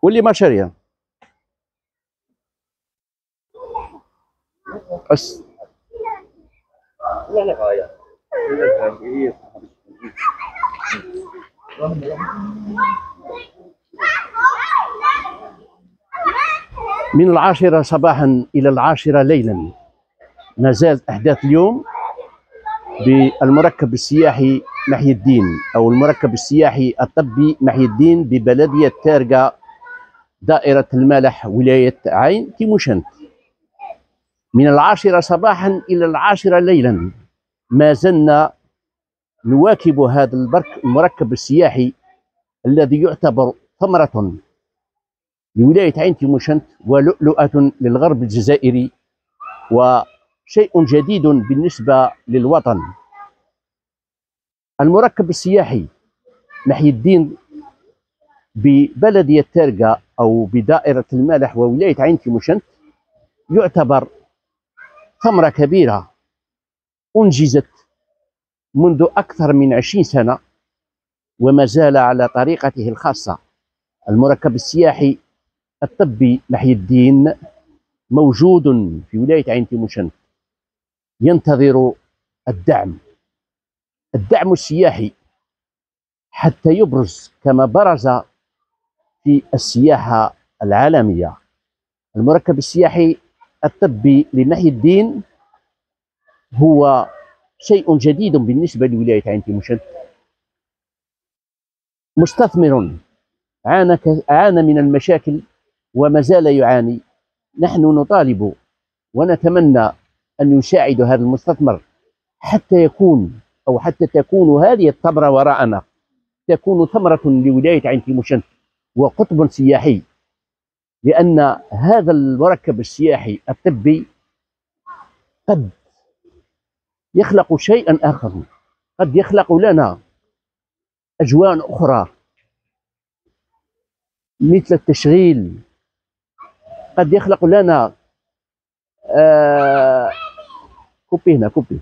واللي ما شاريه بس. من 10 صباحا إلى 10 ليلا ما زالت أحداث اليوم بالمركب السياحي محي الدين أو المركب السياحي الطبي محي الدين ببلدية تارقة دائرة المالح ولاية عين تيموشنت. من 10 صباحا إلى 10 ليلا ما زلنا نواكب هذا المركب السياحي الذي يعتبر ثمرة لولاية عين تيموشنت ولؤلؤة للغرب الجزائري وشيء جديد بالنسبة للوطن. المركب السياحي محي الدين ببلدية تارقة أو بدائرة المالح وولاية عين تيموشنت يعتبر ثمرة كبيرة أنجزت منذ أكثر من 20 سنة وما زال على طريقته الخاصة. المركب السياحي الطبي محي الدين موجود في ولاية عين تيموشنت ينتظر الدعم السياحي حتى يبرز كما برز في السياحة العالمية. المركب السياحي الطبي لمحي الدين هو شيء جديد بالنسبة لولاية عين تيموشنت. مستثمر عانى من المشاكل وما زال يعاني. نحن نطالب ونتمنى أن يساعد هذا المستثمر حتى تكون هذه الثمرة وراءنا، تكون ثمرة لولاية عين تيموشنت وقطب سياحي، لأن هذا المركب السياحي الطبي قد يخلق شيئا آخر، قد يخلق لنا أجواء أخرى مثل التشغيل، قد يخلق لنا كوبي هنا كوبي